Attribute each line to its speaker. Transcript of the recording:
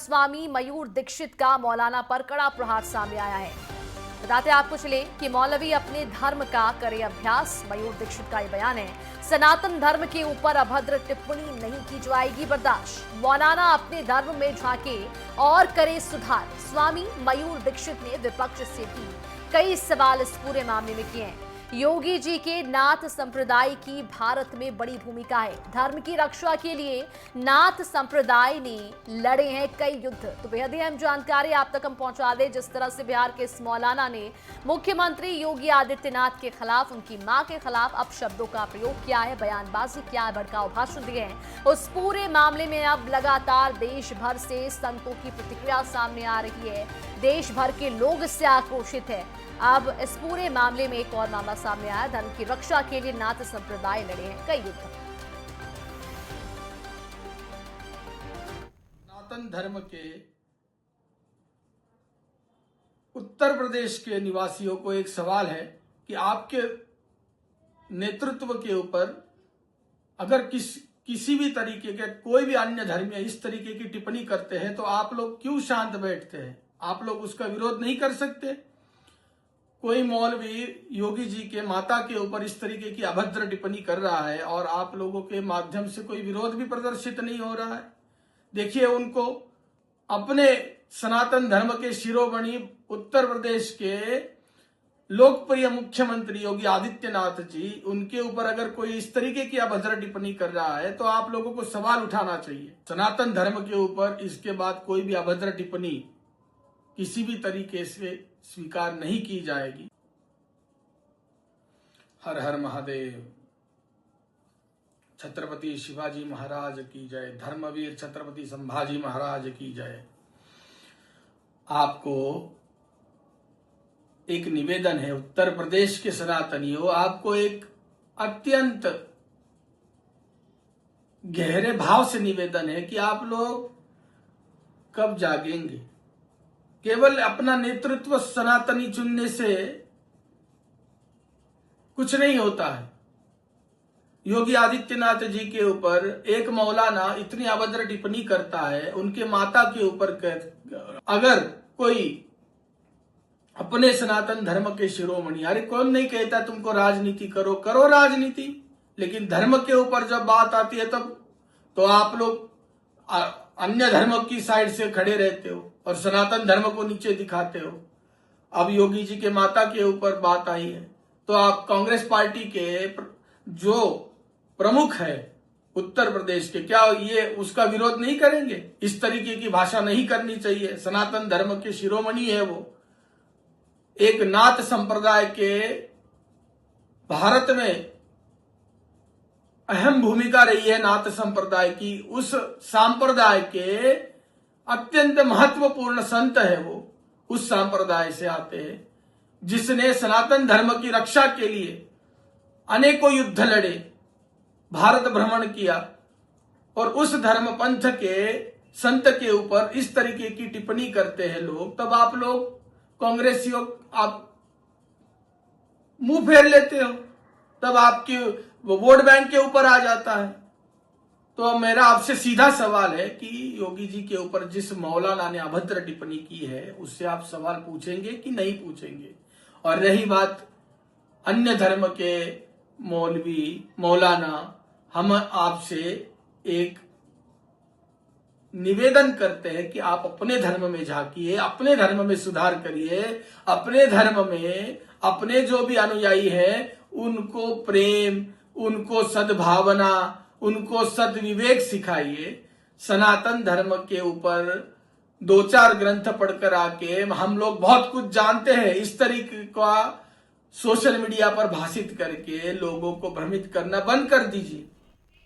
Speaker 1: स्वामी मयूर दीक्षित का मौलाना पर कड़ा प्रहार सामने आया है। बताते आपको चले कि मौलवी अपने धर्म का करे अभ्यास। मयूर दीक्षित का ये बयान है, सनातन धर्म के ऊपर अभद्र टिप्पणी नहीं की जाएगी बर्दाश्त। मौलाना अपने धर्म में झांके और करे सुधार। स्वामी मयूर दीक्षित ने विपक्ष से भी कई सवाल इस पूरे मामले में किए हैं। योगी जी के नाथ संप्रदाय की भारत में बड़ी भूमिका है। धर्म की रक्षा के लिए नाथ संप्रदाय ने लड़े हैं कई युद्ध। तो बेहद ही अहम जानकारी आप तक हम पहुंचा दें। जिस तरह से बिहार के इस मौलाना ने मुख्यमंत्री योगी आदित्यनाथ के खिलाफ, उनकी मां के खिलाफ अपशब्दों का प्रयोग किया है, बयानबाजी किया है, भड़काऊ भाषण दिए हैं, उस पूरे मामले में अब लगातार देश भर से संतों की प्रतिक्रिया सामने आ रही है। देश भर के लोग इससे आक्रोशित है। अब इस पूरे मामले में एक और मामला सामने आया। धर्म की रक्षा के लिए नाथ संप्रदाय लड़े हैं कई युद्ध।
Speaker 2: सनातन धर्म के उत्तर प्रदेश के निवासियों को एक सवाल है कि आपके नेतृत्व के ऊपर अगर किसी भी तरीके के कोई भी अन्य धर्मीय इस तरीके की टिप्पणी करते हैं तो आप लोग क्यों शांत बैठते हैं? आप लोग उसका विरोध नहीं कर सकते? कोई मौलवी योगी जी के माता के ऊपर इस तरीके की अभद्र टिप्पणी कर रहा है और आप लोगों के माध्यम से कोई विरोध भी प्रदर्शित नहीं हो रहा है। देखिए, उनको अपने सनातन धर्म के शिरोमणि उत्तर प्रदेश के लोकप्रिय मुख्यमंत्री योगी आदित्यनाथ जी, उनके ऊपर अगर कोई इस तरीके की अभद्र टिप्पणी कर रहा है तो आप लोगों को सवाल उठाना चाहिए। सनातन धर्म के ऊपर इसके बाद कोई भी अभद्र टिप्पणी किसी भी तरीके से स्वीकार नहीं की जाएगी। हर हर महादेव। छत्रपति शिवाजी महाराज की जय। धर्मवीर छत्रपति संभाजी महाराज की जय। आपको एक निवेदन है, उत्तर प्रदेश के सनातनियों, आपको एक अत्यंत गहरे भाव से निवेदन है कि आप लोग कब जागेंगे। केवल अपना नेतृत्व सनातनी चुनने से कुछ नहीं होता है। योगी आदित्यनाथ जी के ऊपर एक मौलाना इतनी अभद्र टिप्पणी करता है, उनके माता के ऊपर अगर कोई अपने सनातन धर्म के शिरोमणि, अरे कौन नहीं कहता तुमको राजनीति करो, करो राजनीति, लेकिन धर्म के ऊपर जब बात आती है तब तो आप लोग अन्य धर्म की साइड से खड़े रहते हो और सनातन धर्म को नीचे दिखाते हो। अब योगी जी के माता के ऊपर बात आई है तो आप कांग्रेस पार्टी के जो प्रमुख है उत्तर प्रदेश के, क्या ये उसका विरोध नहीं करेंगे? इस तरीके की भाषा नहीं करनी चाहिए। सनातन धर्म के शिरोमणि है वो। एक नाथ संप्रदाय के भारत में अहम भूमिका रही है नाथ संप्रदाय की। उस संप्रदाय के अत्यंत महत्वपूर्ण संत है वो, उस संप्रदाय से आते हैं, जिसने सनातन धर्म की रक्षा के लिए अनेकों युद्ध लड़े, भारत भ्रमण किया, और उस धर्म पंथ के संत के ऊपर इस तरीके की टिप्पणी करते हैं लोग, तब आप लोग कांग्रेसियों आप मुंह फेर लेते हो, तब आपकी वोट बैंक के ऊपर आ जाता है। तो मेरा आपसे सीधा सवाल है कि योगी जी के ऊपर जिस मौलाना ने अभद्र टिप्पणी की है उससे आप सवाल पूछेंगे कि नहीं पूछेंगे? और रही बात अन्य धर्म के मौलवी मौलाना, हम आपसे एक निवेदन करते हैं कि आप अपने धर्म में झांकिए, अपने धर्म में सुधार करिए, अपने धर्म में अपने जो भी अनुयायी हैं उनको प्रेम, उनको सद्भावना, उनको सद्विवेक सिखाइए। सनातन धर्म के ऊपर दो चार ग्रंथ पढ़कर आके हम लोग बहुत कुछ जानते हैं, इस तरीके का सोशल मीडिया पर भाषित करके लोगों को भ्रमित करना बंद कर दीजिए।